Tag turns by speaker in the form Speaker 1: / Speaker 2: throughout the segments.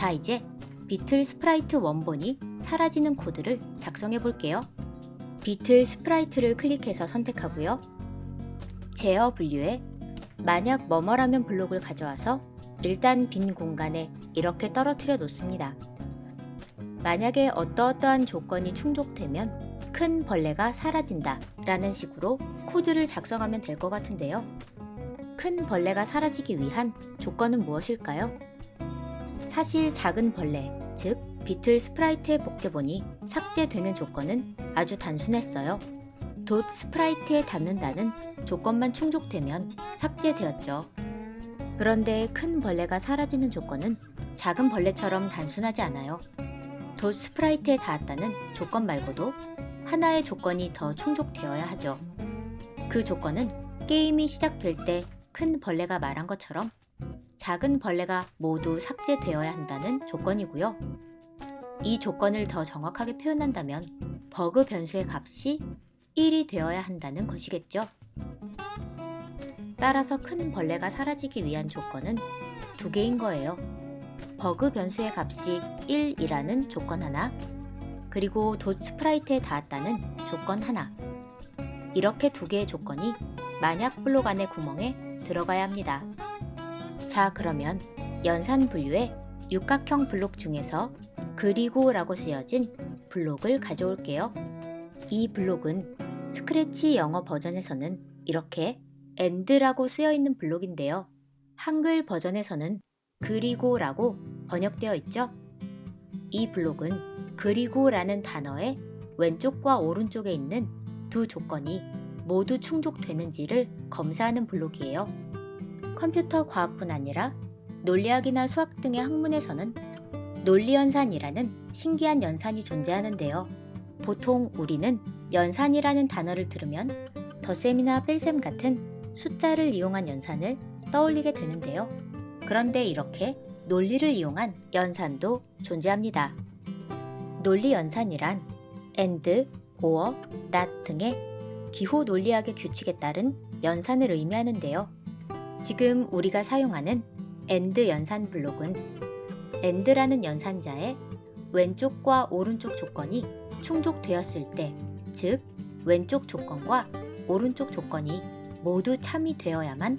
Speaker 1: 자, 이제 비틀 스프라이트 원본이 사라지는 코드를 작성해 볼게요. 비틀 스프라이트를 클릭해서 선택하고요. 제어 분류에 만약 뭐뭐라면 블록을 가져와서 일단 빈 공간에 이렇게 떨어뜨려 놓습니다. 만약에 어떠어떠한 조건이 충족되면 큰 벌레가 사라진다 라는 식으로 코드를 작성하면 될 것 같은데요. 큰 벌레가 사라지기 위한 조건은 무엇일까요? 사실 작은 벌레, 즉 비틀 스프라이트의 복제본이 삭제되는 조건은 아주 단순했어요. 돛 스프라이트에 닿는다는 조건만 충족되면 삭제되었죠. 그런데 큰 벌레가 사라지는 조건은 작은 벌레처럼 단순하지 않아요. 돛 스프라이트에 닿았다는 조건 말고도 하나의 조건이 더 충족되어야 하죠. 그 조건은 게임이 시작될 때 큰 벌레가 말한 것처럼 작은 벌레가 모두 삭제되어야 한다는 조건이고요. 이 조건을 더 정확하게 표현한다면 버그 변수의 값이 1이 되어야 한다는 것이겠죠. 따라서 큰 벌레가 사라지기 위한 조건은 두 개인 거예요. 버그 변수의 값이 1이라는 조건 하나, 그리고 돛 스프라이트에 닿았다는 조건 하나. 이렇게 두 개의 조건이 만약 블록 안의 구멍에 들어가야 합니다. 자, 그러면 연산 분류의 육각형 블록 중에서 그리고 라고 쓰여진 블록을 가져올게요. 이 블록은 스크래치 영어 버전에서는 이렇게 and라고 쓰여있는 블록인데요. 한글 버전에서는 그리고 라고 번역되어 있죠. 이 블록은 그리고 라는 단어의 왼쪽과 오른쪽에 있는 두 조건이 모두 충족되는지를 검사하는 블록이에요. 컴퓨터 과학뿐 아니라 논리학이나 수학 등의 학문에서는 논리연산이라는 신기한 연산이 존재하는데요. 보통 우리는 연산이라는 단어를 들으면 덧셈이나 뺄셈 같은 숫자를 이용한 연산을 떠올리게 되는데요. 그런데 이렇게 논리를 이용한 연산도 존재합니다. 논리 연산이란 and, or, not 등의 기호 논리학의 규칙에 따른 연산을 의미하는데요. 지금 우리가 사용하는 and 연산 블록은 and라는 연산자의 왼쪽과 오른쪽 조건이 충족되었을 때, 즉 왼쪽 조건과 오른쪽 조건이 모두 참이 되어야만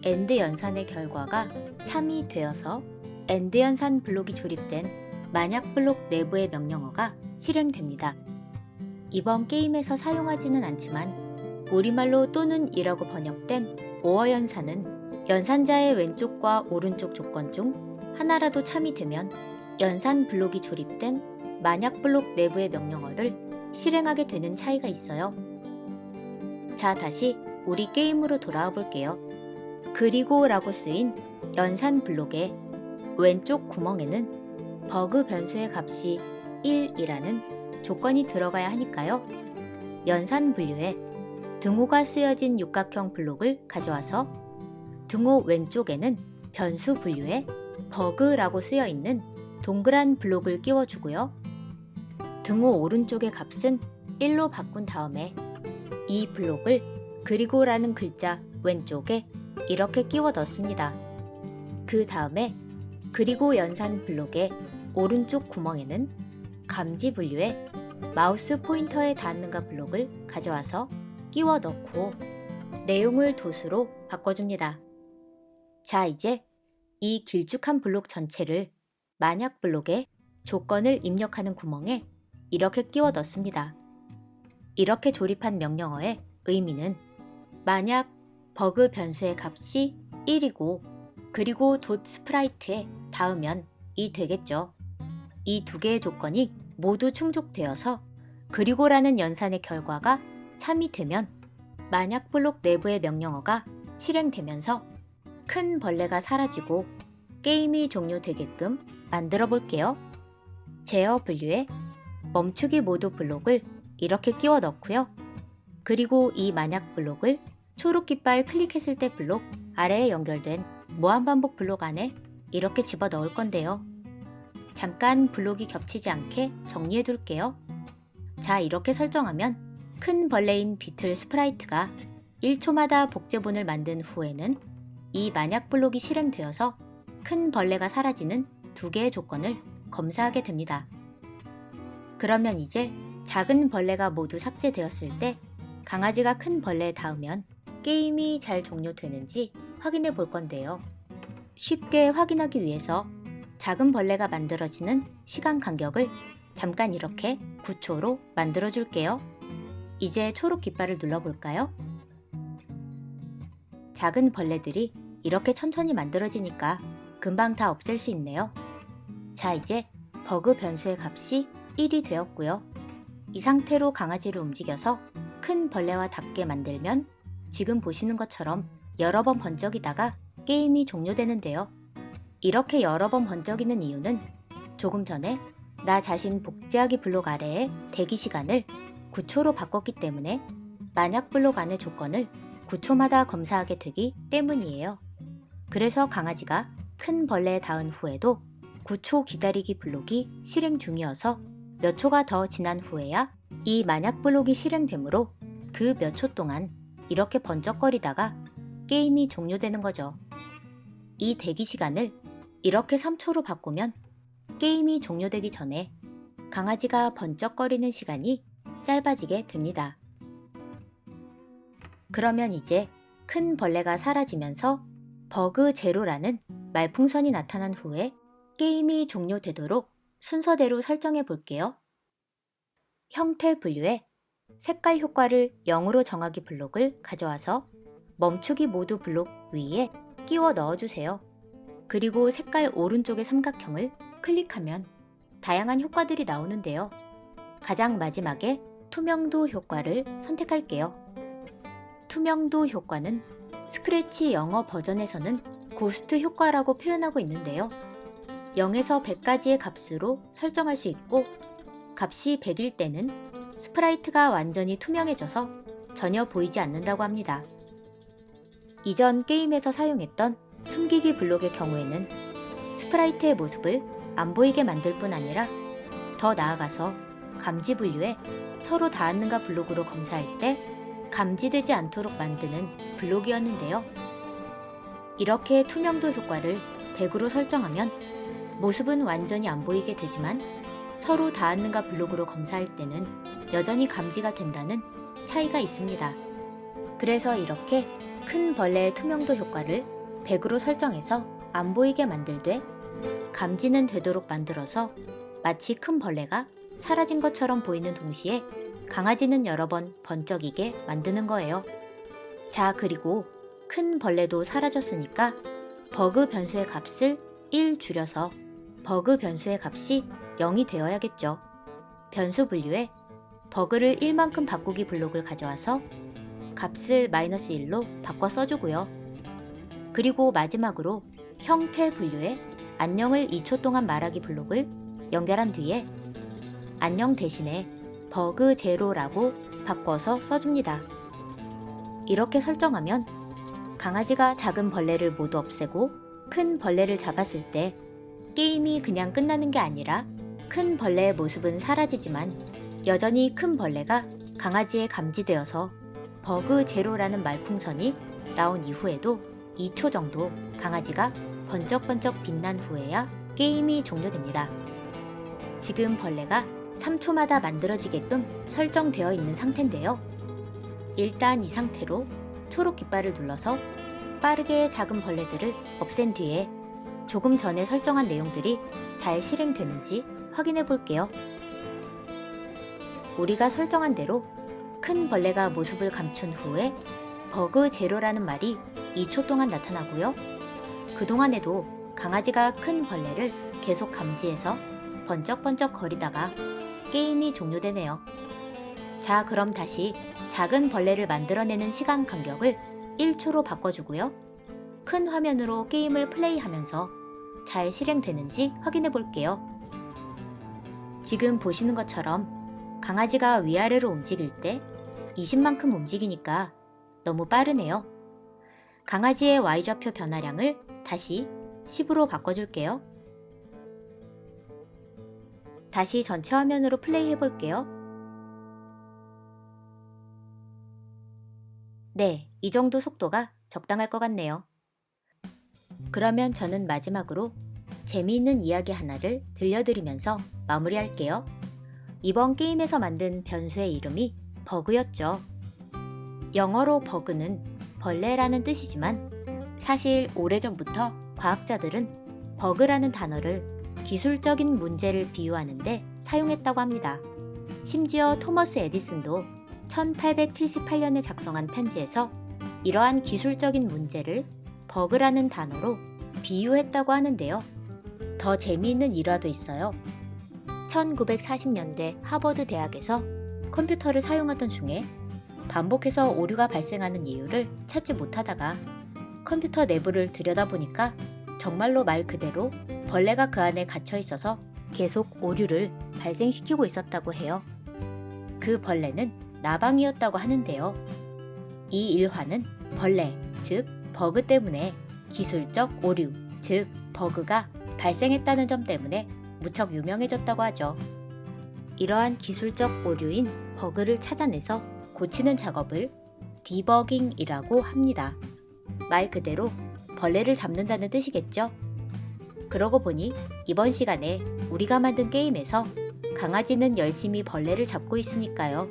Speaker 1: and 연산의 결과가 참이 되어서 and 연산 블록이 조립된 만약 블록 내부의 명령어가 실행됩니다. 이번 게임에서 사용하지는 않지만 우리말로 또는 이라고 번역된 or 연산은 연산자의 왼쪽과 오른쪽 조건 중 하나라도 참이 되면 연산 블록이 조립된 만약 블록 내부의 명령어를 실행하게 되는 차이가 있어요. 자, 다시 우리 게임으로 돌아와 볼게요. 그리고 라고 쓰인 연산 블록의 왼쪽 구멍에는 버그 변수의 값이 1이라는 조건이 들어가야 하니까요. 연산 분류에 등호가 쓰여진 육각형 블록을 가져와서 등호 왼쪽에는 변수 분류에 버그라고 쓰여 있는 동그란 블록을 끼워주고요. 등호 오른쪽의 값은 1로 바꾼 다음에 이 블록을 그리고라는 글자 왼쪽에 이렇게 끼워 넣습니다. 그 다음에 그리고 연산 블록의 오른쪽 구멍에는 감지 분류에 마우스 포인터에 닿는가 블록을 가져와서 끼워 넣고 내용을 돛으로 바꿔줍니다. 자, 이제 이 길쭉한 블록 전체를 만약 블록에 조건을 입력하는 구멍에 이렇게 끼워 넣습니다. 이렇게 조립한 명령어의 의미는 만약 버그 변수의 값이 1이고 그리고 돛 스프라이트에 닿으면 2 되겠죠. 이 두 개의 조건이 모두 충족되어서 그리고라는 연산의 결과가 참이 되면 만약 블록 내부의 명령어가 실행되면서 큰 벌레가 사라지고 게임이 종료되게끔 만들어 볼게요. 제어 분류에 멈추기 모드 블록을 이렇게 끼워 넣고요. 그리고 이 만약 블록을 초록 깃발 클릭했을 때 블록 아래에 연결된 무한반복 블록 안에 이렇게 집어 넣을 건데요. 잠깐 블록이 겹치지 않게 정리해 둘게요. 자, 이렇게 설정하면 큰 벌레인 비틀 스프라이트가 1초마다 복제본을 만든 후에는 이 만약 블록이 실행되어서 큰 벌레가 사라지는 두 개의 조건을 검사하게 됩니다. 그러면 이제 작은 벌레가 모두 삭제되었을 때 강아지가 큰 벌레에 닿으면 게임이 잘 종료되는지 확인해 볼 건데요. 쉽게 확인하기 위해서 작은 벌레가 만들어지는 시간 간격을 잠깐 이렇게 9초로 만들어 줄게요. 이제 초록 깃발을 눌러볼까요? 작은 벌레들이 이렇게 천천히 만들어지니까 금방 다 없앨 수 있네요. 자, 이제 버그 변수의 값이 1이 되었고요. 이 상태로 강아지를 움직여서 큰 벌레와 닿게 만들면 지금 보시는 것처럼 여러 번 번쩍이다가 게임이 종료되는데요. 이렇게 여러 번 번쩍이는 이유는 조금 전에 나 자신 복제하기 블록 아래의 대기 시간을 9초로 바꿨기 때문에 만약 블록 안의 조건을 9초마다 검사하게 되기 때문이에요. 그래서 강아지가 큰 벌레에 닿은 후에도 9초 기다리기 블록이 실행 중이어서 몇 초가 더 지난 후에야 이 만약 블록이 실행되므로 그 몇 초 동안 이렇게 번쩍거리다가 게임이 종료되는 거죠. 이 대기 시간을 이렇게 3초로 바꾸면 게임이 종료되기 전에 강아지가 번쩍거리는 시간이 짧아지게 됩니다. 그러면 이제 큰 벌레가 사라지면서 버그 제로라는 말풍선이 나타난 후에 게임이 종료되도록 순서대로 설정해 볼게요. 형태 분류에 색깔 효과를 0으로 정하기 블록을 가져와서 멈추기 모드 블록 위에 끼워 넣어주세요. 그리고 색깔 오른쪽의 삼각형을 클릭하면 다양한 효과들이 나오는데요. 가장 마지막에 투명도 효과를 선택할게요. 투명도 효과는 스크래치 영어 버전에서는 고스트 효과라고 표현하고 있는데요. 0에서 100까지의 값으로 설정할 수 있고 값이 100일 때는 스프라이트가 완전히 투명해져서 전혀 보이지 않는다고 합니다. 이전 게임에서 사용했던 숨기기 블록의 경우에는 스프라이트의 모습을 안 보이게 만들 뿐 아니라 더 나아가서 감지 분류에 서로 닿았는가 블록으로 검사할 때 감지되지 않도록 만드는 블록이었는데요. 이렇게 투명도 효과를 100으로 설정하면 모습은 완전히 안 보이게 되지만 서로 닿았는가 블록으로 검사할 때는 여전히 감지가 된다는 차이가 있습니다. 그래서 이렇게 큰 벌레의 투명도 효과를 100으로 설정해서 안 보이게 만들되 감지는 되도록 만들어서 마치 큰 벌레가 사라진 것처럼 보이는 동시에 강아지는 여러 번 번쩍이게 만드는 거예요. 자, 그리고 큰 벌레도 사라졌으니까 버그 변수의 값을 1 줄여서 버그 변수의 값이 0이 되어야겠죠. 변수 분류에 버그를 1만큼 바꾸기 블록을 가져와서 값을 -1로 바꿔 써주고요. 그리고 마지막으로 형태 분류에 안녕을 2초 동안 말하기 블록을 연결한 뒤에 안녕 대신에 버그 제로라고 바꿔서 써줍니다. 이렇게 설정하면 강아지가 작은 벌레를 모두 없애고 큰 벌레를 잡았을 때 게임이 그냥 끝나는 게 아니라 큰 벌레의 모습은 사라지지만 여전히 큰 벌레가 강아지에 감지되어서 버그 제로라는 말풍선이 나온 이후에도 2초 정도 강아지가 번쩍번쩍 빛난 후에야 게임이 종료됩니다. 지금 벌레가 3초마다 만들어지게끔 설정되어 있는 상태인데요. 일단 이 상태로 초록 깃발을 눌러서 빠르게 작은 벌레들을 없앤 뒤에 조금 전에 설정한 내용들이 잘 실행되는지 확인해 볼게요. 우리가 설정한 대로 큰 벌레가 모습을 감춘 후에 버그 제로라는 말이 2초 동안 나타나고요. 그동안에도 강아지가 큰 벌레를 계속 감지해서 번쩍번쩍 거리다가 게임이 종료되네요. 자, 그럼 다시 작은 벌레를 만들어내는 시간 간격을 1초로 바꿔주고요. 큰 화면으로 게임을 플레이하면서 잘 실행되는지 확인해 볼게요. 지금 보시는 것처럼 강아지가 위아래로 움직일 때 20만큼 움직이니까 너무 빠르네요. 강아지의 Y좌표 변화량을 다시 10으로 바꿔줄게요. 다시 전체 화면으로 플레이 해볼게요. 네, 이 정도 속도가 적당할 것 같네요. 그러면 저는 마지막으로 재미있는 이야기 하나를 들려드리면서 마무리할게요. 이번 게임에서 만든 변수의 이름이 버그였죠. 영어로 버그는 벌레라는 뜻이지만 사실 오래전부터 과학자들은 버그라는 단어를 기술적인 문제를 비유하는데 사용했다고 합니다. 심지어 토머스 에디슨도 1878년에 작성한 편지에서 이러한 기술적인 문제를 버그라는 단어로 비유했다고 하는데요. 더 재미있는 일화도 있어요. 1940년대 하버드 대학에서 컴퓨터를 사용하던 중에 반복해서 오류가 발생하는 이유를 찾지 못하다가 컴퓨터 내부를 들여다보니까 정말로 말 그대로 벌레가 그 안에 갇혀 있어서 계속 오류를 발생시키고 있었다고 해요. 그 벌레는 나방이었다고 하는데요. 이 일화는 벌레, 즉 버그 때문에 기술적 오류, 즉 버그가 발생했다는 점 때문에 무척 유명해졌다고 하죠. 이러한 기술적 오류인 버그를 찾아내서 고치는 작업을 디버깅이라고 합니다. 말 그대로 벌레를 잡는다는 뜻이겠죠? 그러고 보니 이번 시간에 우리가 만든 게임에서 강아지는 열심히 벌레를 잡고 있으니까요.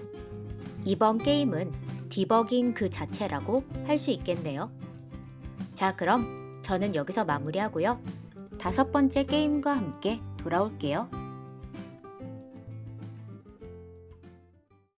Speaker 1: 이번 게임은 디버깅 그 자체라고 할 수 있겠네요. 자, 그럼 저는 여기서 마무리하고요. 5번째 게임과 함께 돌아올게요.